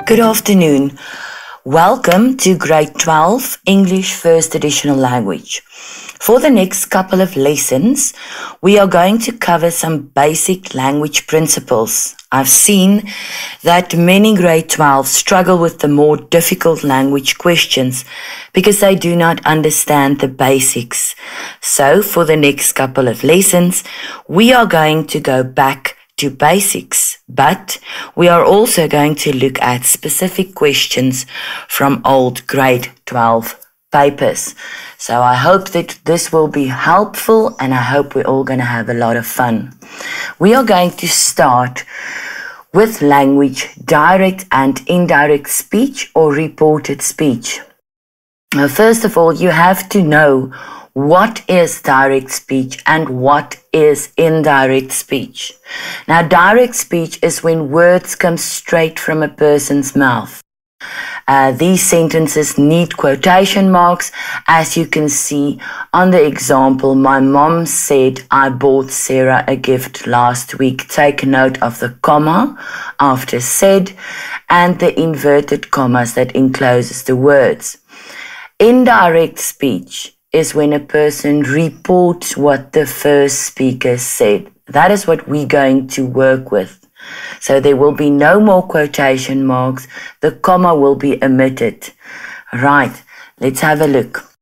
Good afternoon. Welcome to Grade 12 English First Additional Language. For the next couple of lessons, we are going to cover some basic language principles. I've seen that many Grade 12 struggle with the more difficult language questions because they do not understand the basics. So for the next couple of lessons, we are going to go back to basics, but we are also going to look at specific questions from old grade 12 papers. So I hope that this will be helpful and I hope we're all going to have a lot of fun. We are going to start with language, direct and indirect speech or reported speech. Now, first of all, you have to know what is direct speech and what is indirect speech. Now, direct speech is when words come straight from a person's mouth. These sentences need quotation marks. As you can see on the example, my mom said, I bought Sarah a gift last week. Take note of the comma after said and the inverted commas that encloses the words. Indirect speech is when a person reports what the first speaker said. That is what we're going to work with. So there will be no more quotation marks. The comma will be omitted. Right, let's have a look.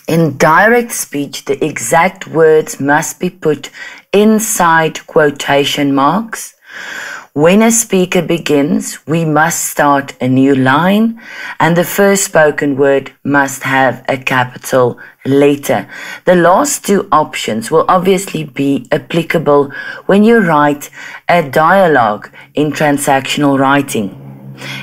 In direct speech, the exact words must be put inside quotation marks. When a speaker begins, we must start a new line and the first spoken word must have a capital letter. The last two options will obviously be applicable when you write a dialogue in transactional writing.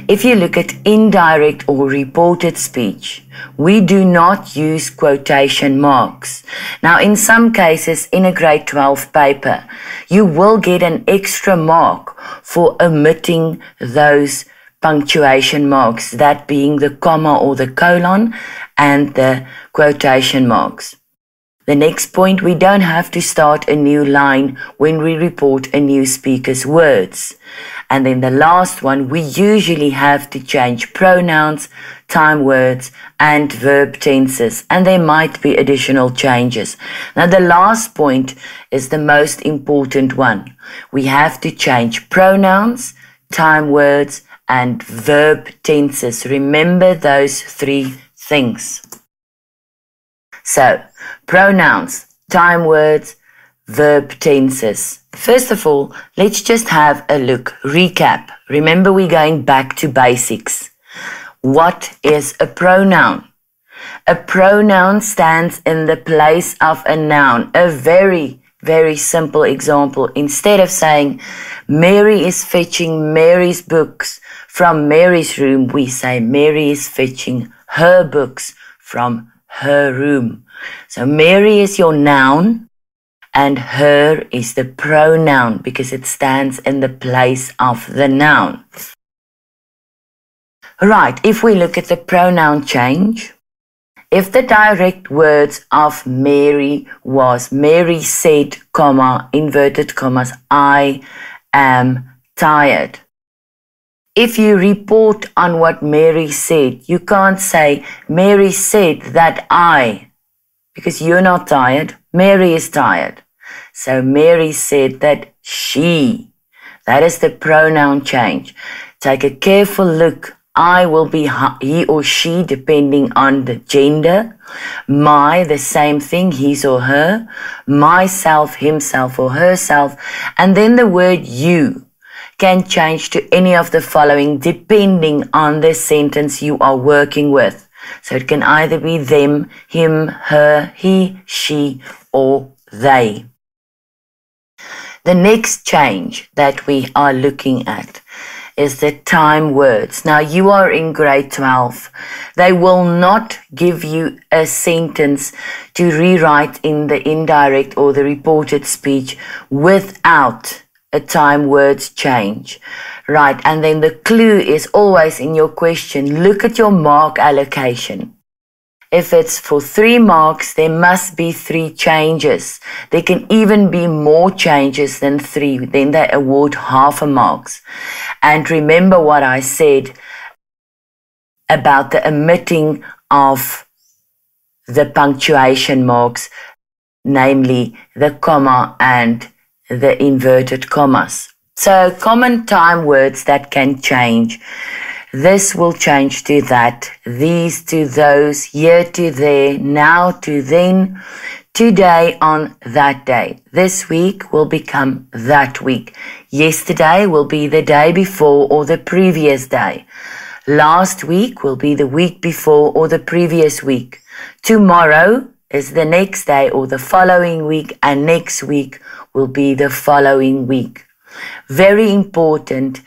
If you look at indirect or reported speech, we do not use quotation marks. Now, in some cases, in a grade 12 paper, you will get an extra mark for omitting those punctuation marks, that being the comma or the colon and the quotation marks. The next point, we don't have to start a new line when we report a new speaker's words. And then the last one, we usually have to change pronouns, time words, and verb tenses. And there might be additional changes. Now, the last point is the most important one. We have to change pronouns, time words, and verb tenses. Remember those three things. So, pronouns, time words, verb tenses. First of all, let's just have a look, recap. Remember, we're going back to basics. What is a pronoun? A pronoun stands in the place of a noun. A very simple example. Instead of saying, Mary is fetching Mary's books from Mary's room, we say, Mary is fetching her books from her room. So Mary is your noun and her is the pronoun because it stands in the place of the noun. Right, if we look at the pronoun change, if the direct words of Mary was Mary said, comma, inverted commas, I am tired. If you report on what Mary said, you can't say, Mary said that because you're not tired, Mary is tired. So Mary said that she. That is the pronoun change. Take a careful look. I will be he or she depending on the gender. My, the same thing, his or her. Myself, himself or herself. And then the word you can change to any of the following depending on the sentence you are working with. So it can either be them, him, her, he, she, or they. The next change that we are looking at is the time words. Now, you are in grade 12. They will not give you a sentence to rewrite in the indirect or the reported speech without a time words change. Right, and then the clue is always in your question. Look at your mark allocation. If it's for 3 marks, there must be 3 changes. There can even be more changes than 3. Then they award half a marks. And remember what I said about the omitting of the punctuation marks, namely the comma and the inverted commas. So common time words that can change. This will change to that, these to those, here to there, now to then, today on that day. This week will become that week. Yesterday will be the day before or the previous day. Last week will be the week before or the previous week. Tomorrow is the next day or the following week, and next week will be the following week. Very important.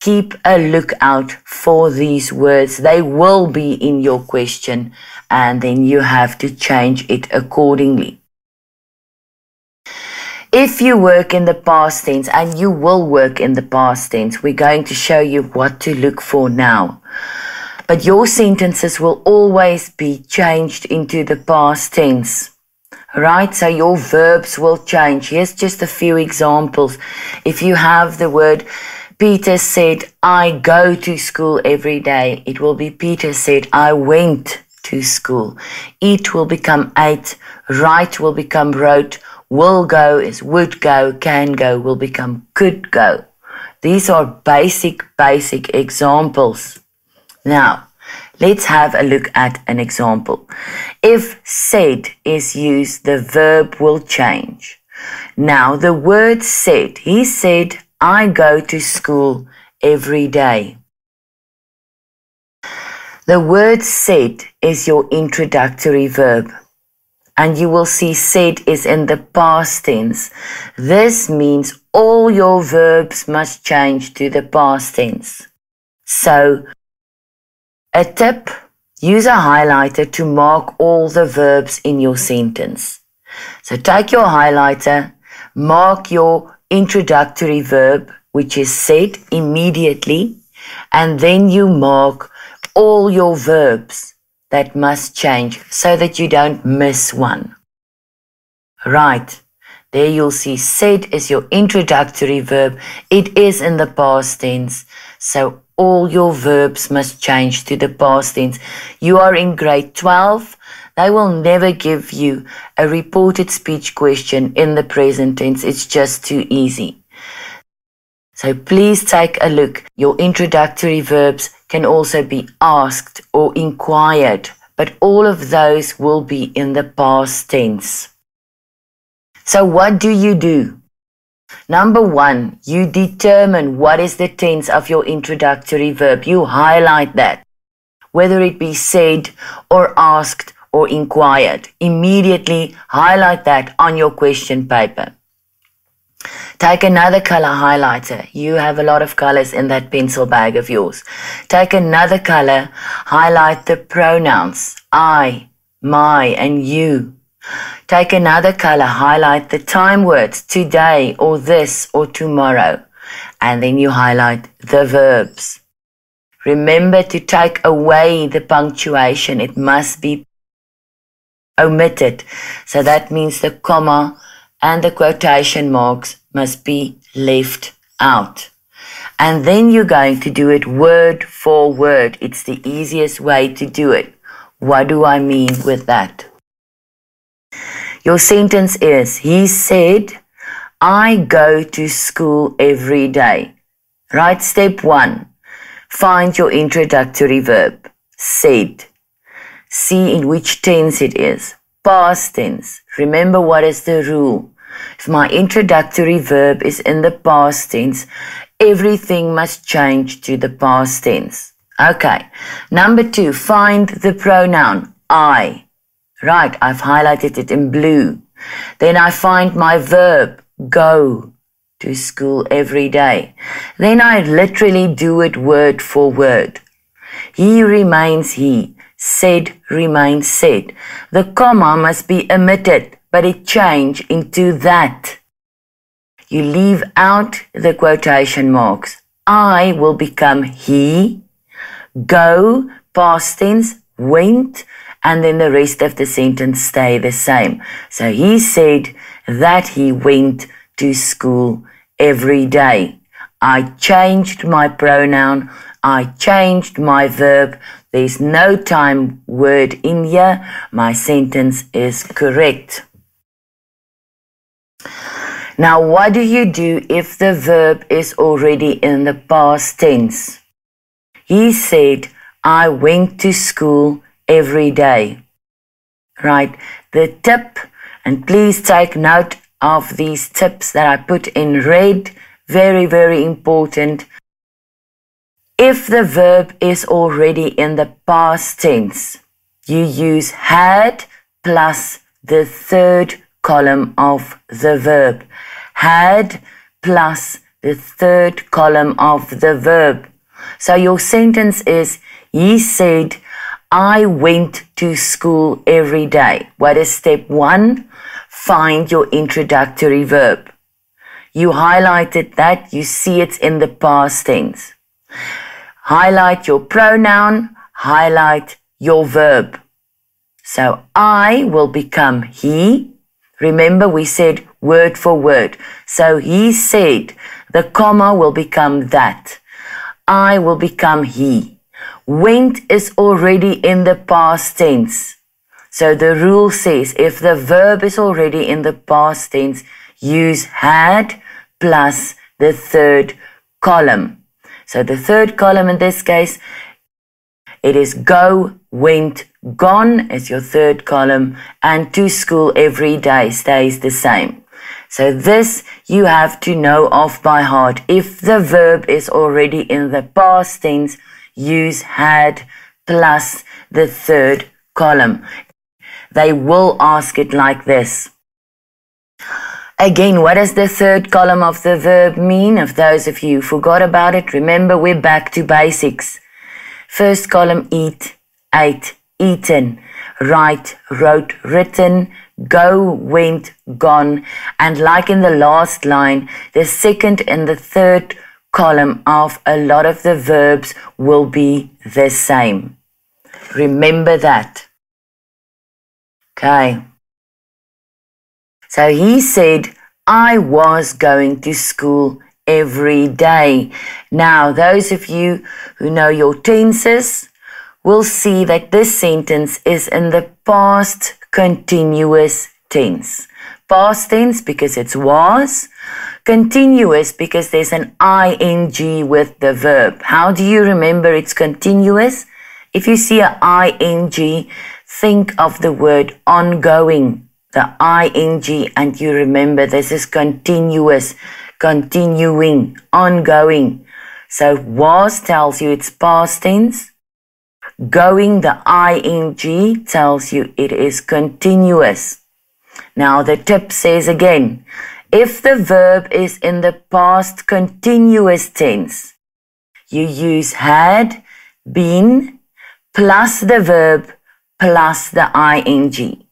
Keep a lookout for these words. They will be in your question, and then you have to change it accordingly. If you work in the past tense, and you will work in the past tense, we're going to show you what to look for now. But your sentences will always be changed into the past tense. Right? So your verbs will change. Here's just a few examples. If you have the word Peter said, I go to school every day, it will be Peter said, I went to school. Eat will become ate. Write will become wrote. Will go is would go. Can go will become could go. These are basic examples. Now, let's have a look at an example. If said is used, the verb will change. Now, the word said, he said, I go to school every day. The word said is your introductory verb. And you will see said is in the past tense. This means all your verbs must change to the past tense. So, a tip, use a highlighter to mark all the verbs in your sentence. So take your highlighter, mark your introductory verb, which is said, immediately, and then you mark all your verbs that must change so that you don't miss one. Right, there you'll see said is your introductory verb. It is in the past tense, so all your verbs must change to the past tense. You are in grade 12. They will never give you a reported speech question in the present tense. It's just too easy. So please take a look. Your introductory verbs can also be asked or inquired, but all of those will be in the past tense. So what do? Number 1, you determine what is the tense of your introductory verb. You highlight that, whether it be said or asked or inquired. Immediately highlight that on your question paper. Take another color highlighter. You have a lot of colors in that pencil bag of yours. Take another color, highlight the pronouns I, my, and you. Take another color, highlight the time words today or this or tomorrow. And then you highlight the verbs. Remember to take away the punctuation. It must be omitted. So that means the comma and the quotation marks must be left out. And then you're going to do it word for word. It's the easiest way to do it. What do I mean with that? Your sentence is, he said, I go to school every day. Right, step 1. Find your introductory verb, said. See in which tense it is. Past tense. Remember what is the rule. If my introductory verb is in the past tense, everything must change to the past tense. Okay. Number 2, find the pronoun I. Right, I've highlighted it in blue. Then I find my verb, go to school every day. Then I literally do it word for word. He remains he. Said remains said. The comma must be omitted, but it change into that. You leave out the quotation marks. I will become he. Go, past tense, went, and then the rest of the sentence stay the same. So he said that he went to school every day. I changed my pronoun. I changed my verb. There's no time word in here. My sentence is correct. Now, what do you do if the verb is already in the past tense? He said, I went to school every day. Right, the tip, and please take note of these tips that I put in red, very, very important. If the verb is already in the past tense, you use had plus the third column of the verb. Had plus the third column of the verb. So your sentence is, he said, I went to school every day. What is step 1? Find your introductory verb. You highlighted that, you see it's in the past tense. Highlight your pronoun, highlight your verb. So I will become he. Remember we said word for word. So he said, the comma will become that. I will become he. Went is already in the past tense. So the rule says if the verb is already in the past tense, use had plus the third column. So the third column in this case, it is go, went, gone is your third column, and to school every day stays the same. So this you have to know off by heart. If the verb is already in the past tense, use had plus the third column. They will ask it like this. Again, what does the third column of the verb mean? If those of you forgot about it, remember we're back to basics. First column, eat, ate, eaten, write, wrote, written, go, went, gone, and like in the last line, the second and the third column of a lot of the verbs will be the same. Remember that. Okay. So he said, I was going to school every day. Now, those of you who know your tenses will see that this sentence is in the past continuous tense. Past tense because it's was. Continuous because there's an ing with the verb. How do you remember it's continuous? If you see an ing, think of the word ongoing, the ing, and you remember this is continuous, continuing, ongoing. So was tells you it's past tense. Going, the ing, tells you it is continuous. Now the tip says again, if the verb is in the past continuous tense, you use had, been, plus the verb, plus the ing.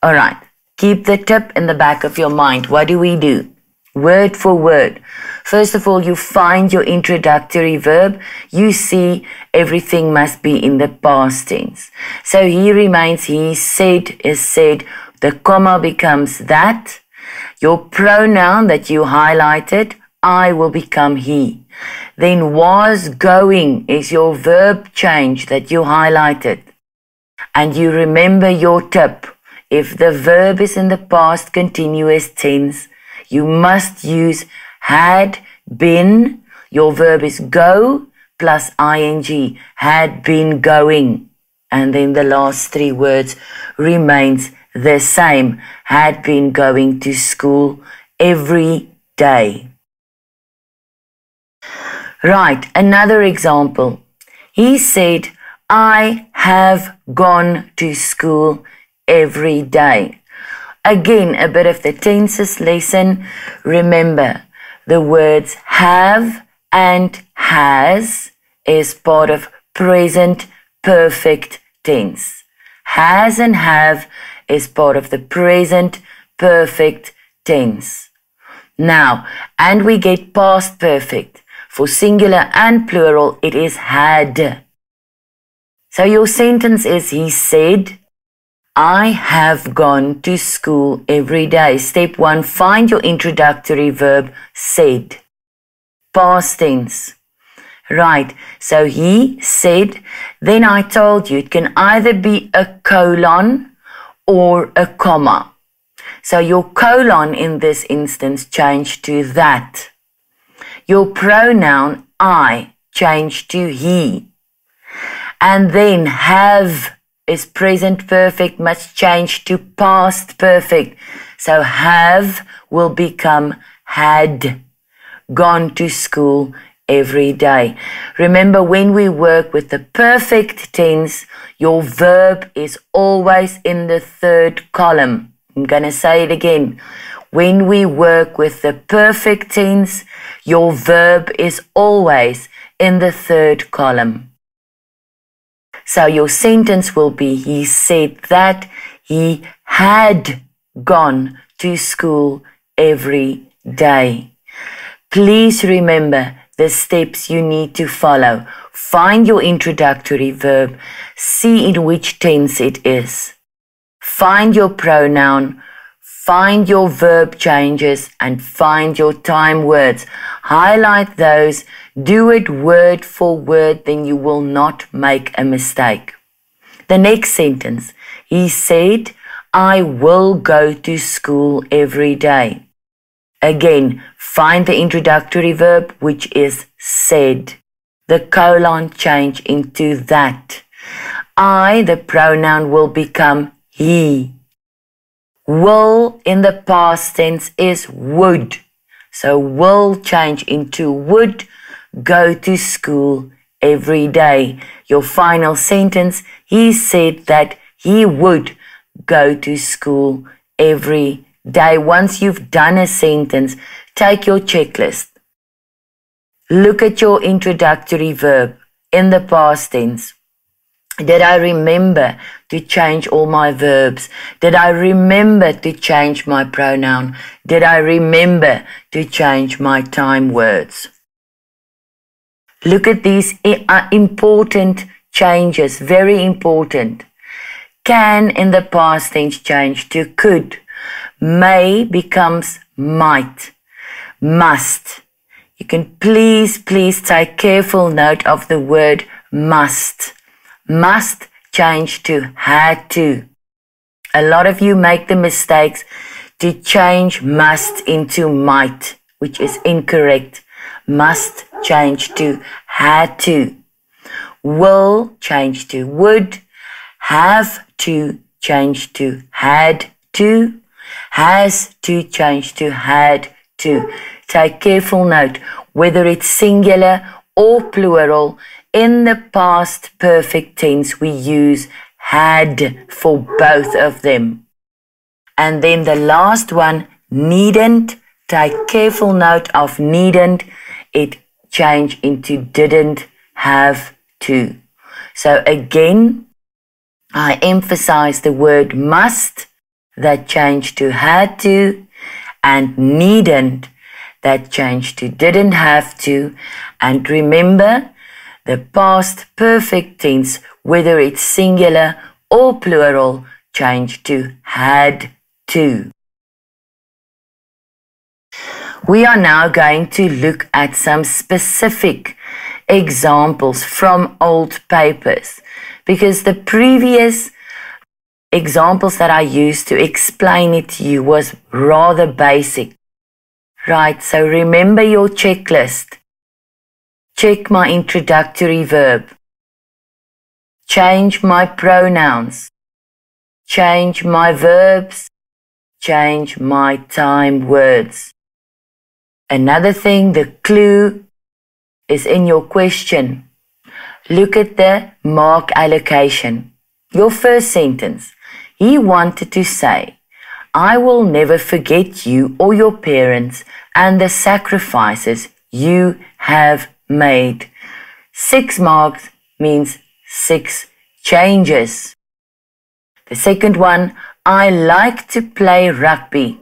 Alright, keep the tip in the back of your mind. What do we do? Word for word. First of all, you find your introductory verb. You see everything must be in the past tense. So he remains, he said is said. The comma becomes that. Your pronoun that you highlighted, I will become he. Then was going is your verb change that you highlighted. And you remember your tip. If the verb is in the past continuous tense, you must use had been. Your verb is go plus ing, had been going. And then the last three words remains the same, had been going to school every day. Right, another example. He said, I have gone to school every day. Again, a bit of the tenses lesson. Remember, the words have and has is part of present perfect tense. Has and have is part of the present perfect tense. Now, and we get past perfect. For singular and plural, it is had. So your sentence is, he said, I have gone to school every day. Step 1, find your introductory verb, said. Past tense. Right, so he said, then I told you it can either be a colon or a comma. So your colon in this instance changed to that. Your pronoun I changed to he. And then have is present perfect must change to past perfect. So have will become had gone to school every day. Remember, when we work with the perfect tense, your verb is always in the third column. I'm going to say it again. When we work with the perfect tense, your verb is always in the third column. So your sentence will be, he said that he had gone to school every day. Please remember the steps you need to follow. Find your introductory verb. See in which tense it is. Find your pronoun. Find your verb changes and find your time words. Highlight those. Do it word for word, then you will not make a mistake. The next sentence. He said, I will go to school every day. Again, find the introductory verb, which is said. The colon change into that. I, the pronoun, will become he. Will in the past tense is would. So will change into would go to school every day. Your final sentence, he said that he would go to school every day. Once you've done a sentence, take your checklist. Look at your introductory verb in the past tense. Did I remember to change all my verbs? Did I remember to change my pronoun? Did I remember to change my time words? Look at these important changes, very important. Can in the past tense change to could. May becomes might. Must. You can please take careful note of the word must. Must change to had to. A lot of you make the mistakes to change must into might, which is incorrect. Must change to had to. Will change to would. Have to change to had to. Has to change to had to. Take careful note whether it's singular or plural. In the past perfect tense, we use had for both of them. And then the last one, needn't. Take careful note of needn't. It changed into didn't have to. So again, I emphasize the word must, that changed to had to, and needn't, that changed to didn't have to. And remember, the past perfect tense, whether it's singular or plural, changed to had to. We are now going to look at some specific examples from old papers, because the previous examples that I used to explain it to you was rather basic. Right, so remember your checklist. Check my introductory verb. Change my pronouns. Change my verbs. Change my time words. Another thing, the clue is in your question. Look at the mark allocation. Your first sentence. He wanted to say, I will never forget you or your parents and the sacrifices you have made. 6 marks means 6 changes. The second one, I like to play rugby.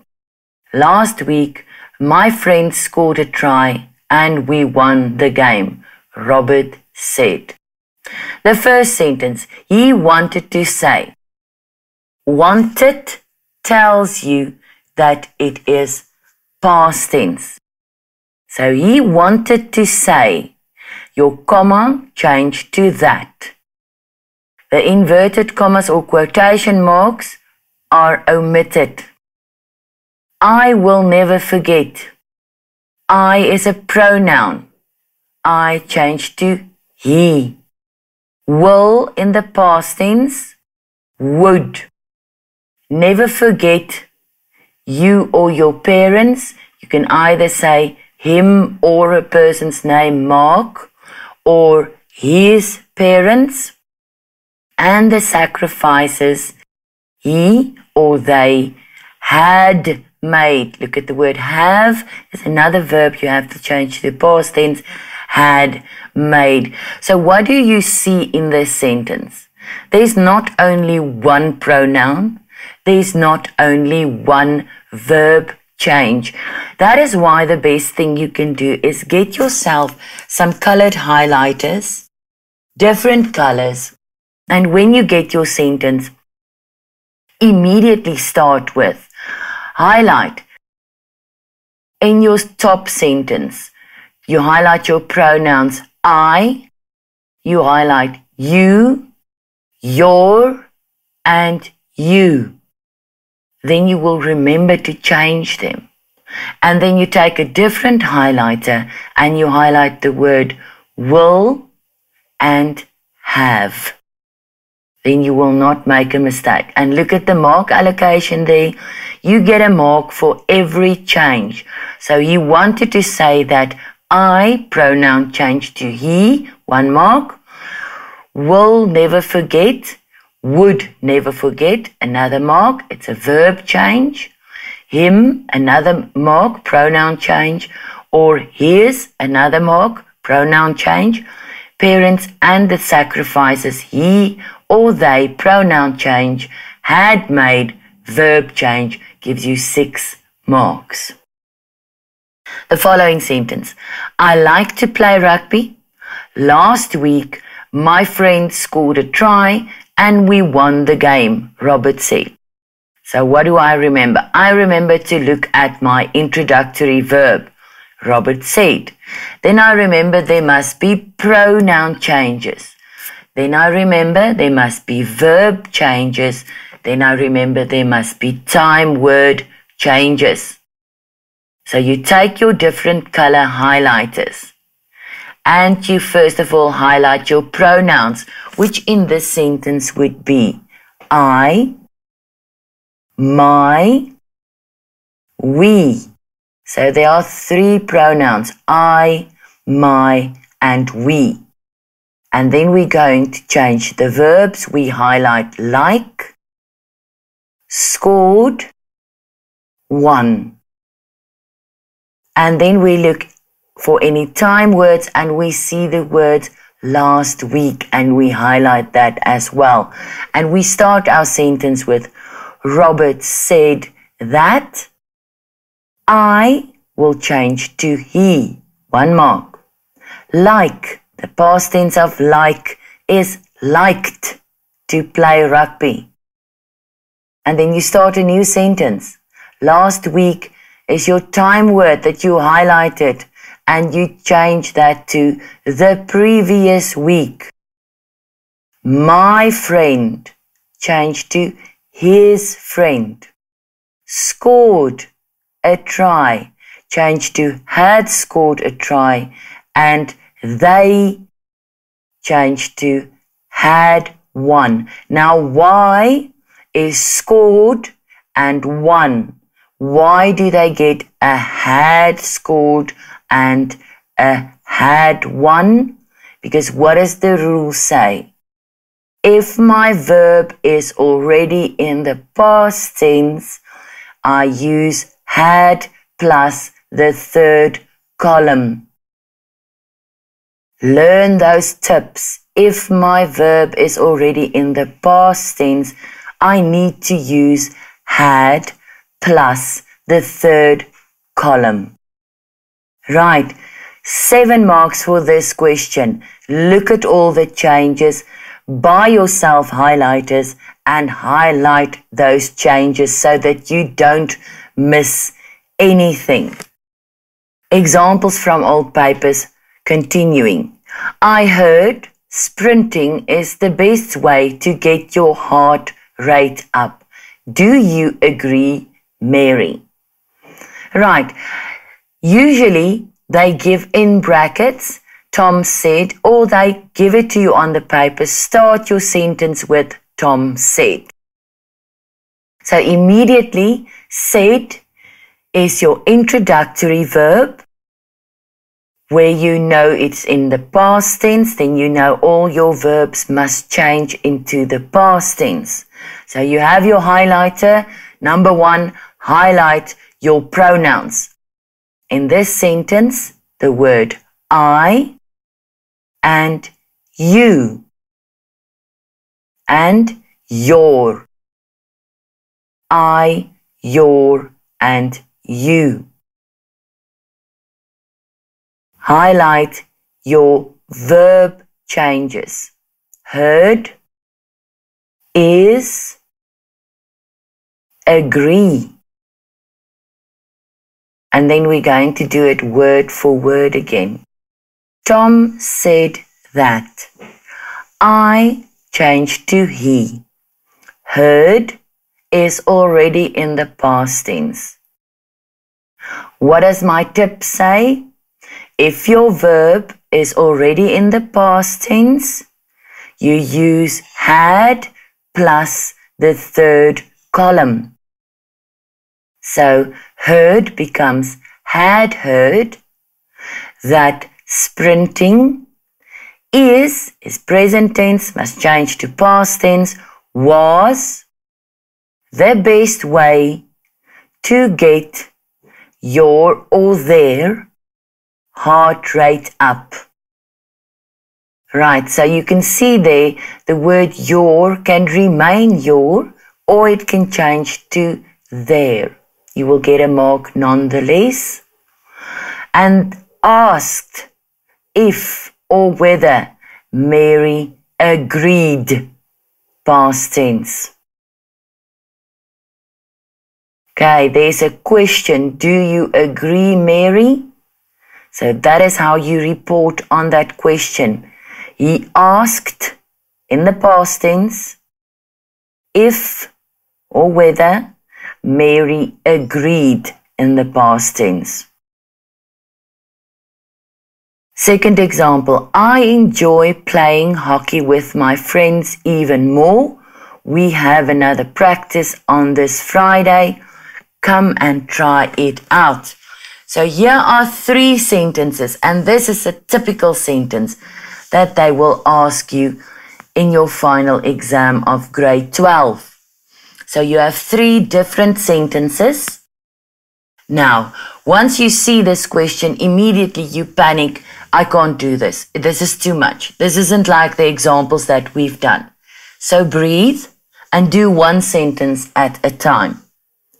Last week, my friend scored a try and we won the game, Robert said. The first sentence, he wanted to say. Wanted tells you that it is past tense. So he wanted to say. Your comma changed to that. The inverted commas or quotation marks are omitted. I will never forget. I is a pronoun. I changed to he. Will in the past tense, would. Never forget. You or your parents, you can either say him or a person's name, Mark, or his parents, and the sacrifices he or they had made. Look at the word have. It's another verb you have to change to the past tense. Had made. So what do you see in this sentence? There's not only one pronoun. There's not only one verb change. That is why the best thing you can do is get yourself some colored highlighters, different colors, and when you get your sentence, immediately start with highlight. In your top sentence, you highlight your pronouns I, you highlight you, your, and you. Then you will remember to change them. And then you take a different highlighter and you highlight the word will and have. Then you will not make a mistake. And look at the mark allocation there. You get a mark for every change. So he wanted to say that I pronoun changed to he, 1 mark. Will never forget. Would never forget, another mark. It's a verb change. Him, another mark, pronoun change. Or his, another mark, pronoun change. Parents and the sacrifices, he or they, pronoun change. Had made, verb change, gives you 6 marks. The following sentence. I like to play rugby. Last week, my friend scored a try and we won the game, Robert said. So what do I remember? I remember to look at my introductory verb, Robert said. Then I remember there must be pronoun changes. Then I remember there must be verb changes. Then I remember there must be time word changes. So you take your different color highlighters and you first of all highlight your pronouns, which in this sentence would be I, my, we. So there are 3 pronouns, I, my, and we. And then we're going to change the verbs. We highlight like, scored, won. And then we look for any time words and we see the words last week and we highlight that as well. And we start our sentence with Robert said that. I will change to he, 1 mark. Like, the past tense of like is liked to play rugby. And then you start a new sentence. Last week is your time word that you highlighted and you change that to the previous week. My friend changed to his friend. Scored a try changed to had scored a try, and they changed to had won. Now why is scored and won? Why do they get a had scored and a had won? Because what does the rule say? If my verb is already in the past tense, I use had plus the 3rd column. Learn those tips. If my verb is already in the past tense, I need to use had plus the 3rd column. Right, 7 marks for this question. Look at all the changes. Buy yourself highlighters and highlight those changes so that you don't miss anything. Examples from old papers. Continuing. I heard sprinting is the best way to get your heart rate up. Do you agree, Mary? Right. Usually they give in brackets, Tom said, or they give it to you on the paper. Start your sentence with Tom said. So immediately, said is your introductory verb, where you know it's in the past tense, then you know all your verbs must change into the past tense. So you have your highlighter. Number 1, highlight your pronouns. In this sentence, the word I and you and your. I, your, and you. Highlight your verb changes. Heard, is, agree. And then we're going to do it word for word again. Tom said that. I changed to he. Heard is already in the past tense. What does my tip say? If your verb is already in the past tense, you use had plus the third column. So heard becomes had heard, that sprinting is present tense, must change to past tense, was the best way to get your or their heart rate up. Right, so you can see there the word your can remain your, or it can change to their. You will get a mark nonetheless. And asked if or whether Mary agreed, past tense. Okay, there's a question. Do you agree, Mary? So that is how you report on that question. He asked in the past tense if or whether Mary agreed in the past tense. Second example, I enjoy playing hockey with my friends even more. We have another practice on this Friday. Come and try it out. So here are 3 sentences, and this is a typical sentence that they will ask you in your final exam of grade 12. So you have 3 different sentences. Now, once you see this question, immediately you panic. I can't do this. This is too much. This isn't like the examples that we've done. So breathe and do 1 sentence at a time.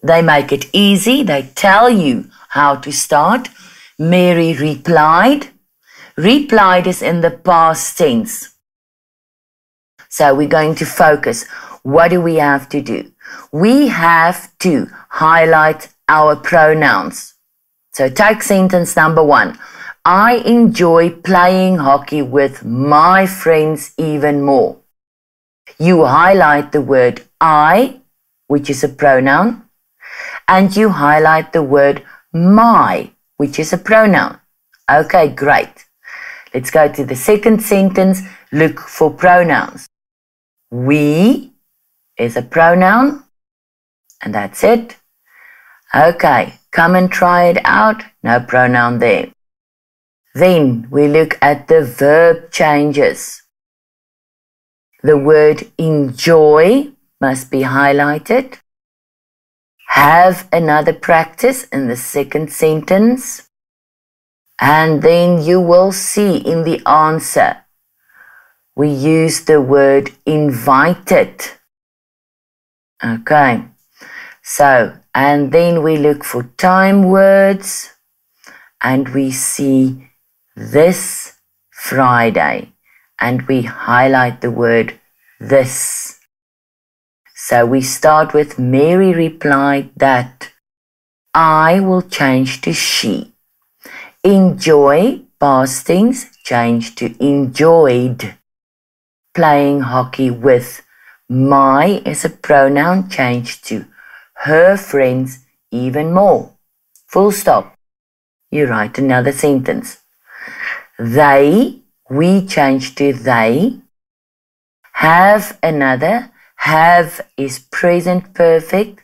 They make it easy. They tell you how to start. Mary replied. Replied is in the past tense. So we're going to focus. What do we have to do? We have to highlight our pronouns. So take sentence number 1. I enjoy playing hockey with my friends even more. You highlight the word I, which is a pronoun, and you highlight the word my, which is a pronoun. Okay, great. Let's go to the second sentence. Look for pronouns. We is a pronoun, and that's it. Okay, come and try it out. No pronoun there. Then we look at the verb changes. The word enjoy must be highlighted. Have another practice in the second sentence. And then you will see in the answer, we use the word invited. Okay, so, and then we look for time words and we see this Friday, and we highlight the word this. So we start with Mary replied that. I will change to she. Enjoy, past tense, change to enjoyed. Playing hockey with. My is a pronoun, change to her friends even more. Full stop. You write another sentence. They, we change to they. Have another. Have is present perfect.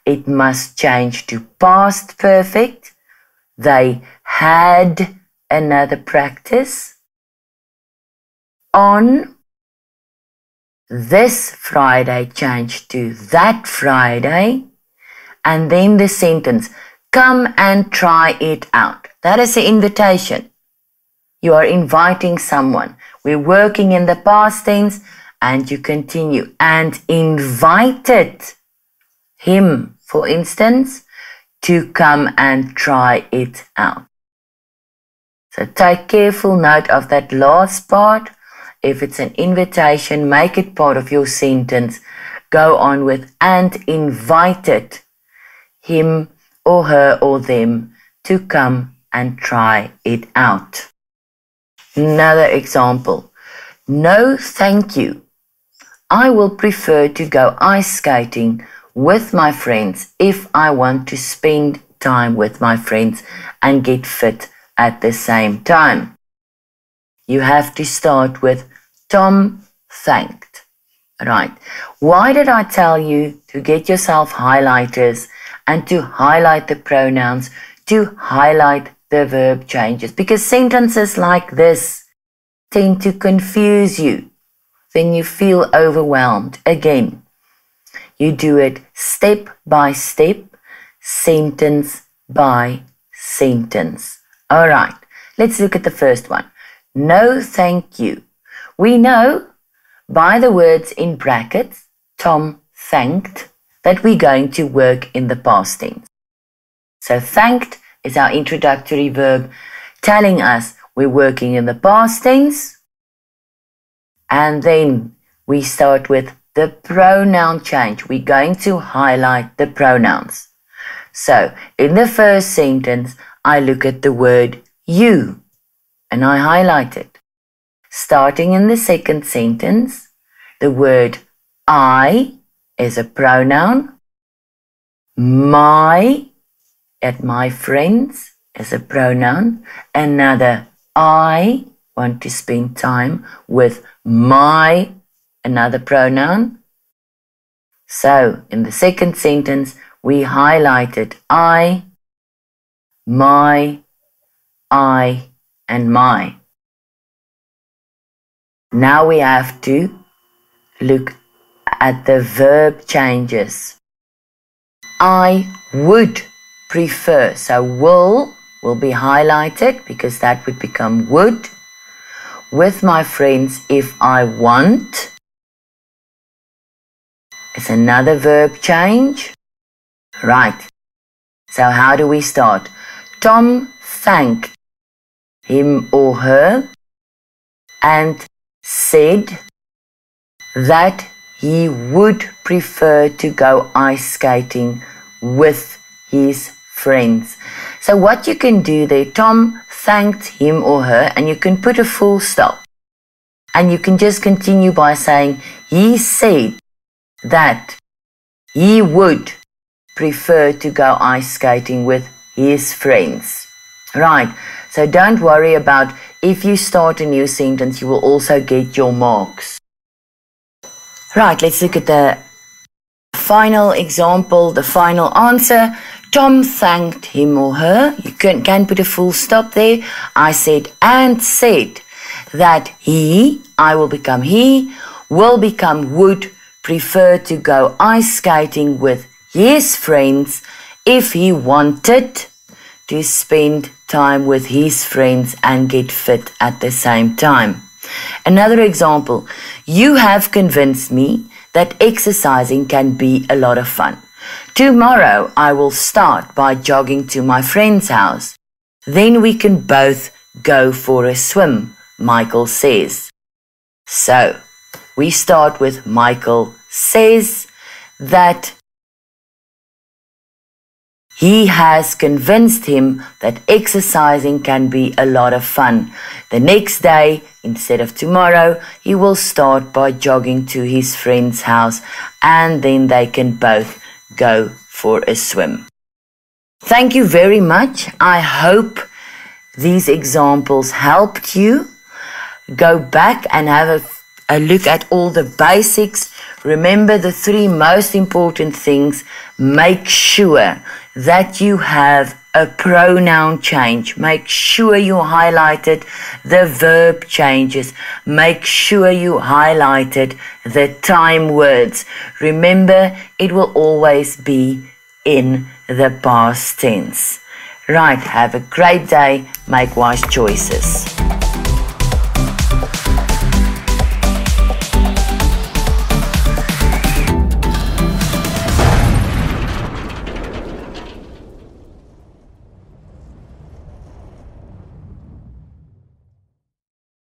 It must change to past perfect. They had another practice. On this Friday change to that Friday. And then the sentence, come and try it out. That is the invitation. You are inviting someone. We're working in the past tense and you continue. And invited him, for instance, to come and try it out. So take careful note of that last part. If it's an invitation, make it part of your sentence. Go on with and invited him or her or them to come and try it out. Another example. No, thank you. I will prefer to go ice skating with my friends if I want to spend time with my friends and get fit at the same time. You have to start with Tom thanked. Right. Why did I tell you to get yourself highlighters and to highlight the pronouns, to highlight the verb changes? Because sentences like this tend to confuse you. Then you feel overwhelmed. Again, you do it step by step, sentence by sentence. All right, let's look at the first one. No, thank you. We know by the words in brackets, Tom thanked, that we're going to work in the past tense. So thanked is our introductory verb telling us we're working in the past tense. And then we start with the pronoun change. We're going to highlight the pronouns. So in the first sentence, I look at the word you and I highlight it. Starting in the second sentence, the word I is a pronoun. My at my friends is a pronoun. Another I want to spend time with my, another pronoun. So in the second sentence, we highlighted I, my, I, and my. Now we have to look at the verb changes. I would prefer, so will be highlighted because that would become would. With my friends, if I want, it's another verb change. Right. So how do we start? Tom thanked him or her and said that he would prefer to go ice skating with his friends. So what you can do there, Tom thanked him or her, and you can put a full stop. And you can just continue by saying, he said that he would prefer to go ice skating with his friends. Right, so don't worry about if you start a new sentence, you will also get your marks. Right, let's look at the final example, the final answer. Tom thanked him or her. You can put a full stop there. I said and said that he, I will become he, will become would prefer to go ice skating with his friends if he wanted to spend time with his friends and get fit at the same time. Another example, you have convinced me that exercising can be a lot of fun. Tomorrow I will start by jogging to my friend's house. Then we can both go for a swim, Michael says. So, we start with Michael says that he has convinced him that exercising can be a lot of fun. The next day, instead of tomorrow, he will start by jogging to his friend's house and then they can both go for a swim. Thank you very much. I hope these examples helped you. Go back and have a look at all the basics. Remember the 3 most important things. Make sure that you have a pronoun change. Make sure you highlighted the verb changes. Make sure you highlighted the time words. Remember, it will always be in the past tense. Right, have a great day. Make wise choices.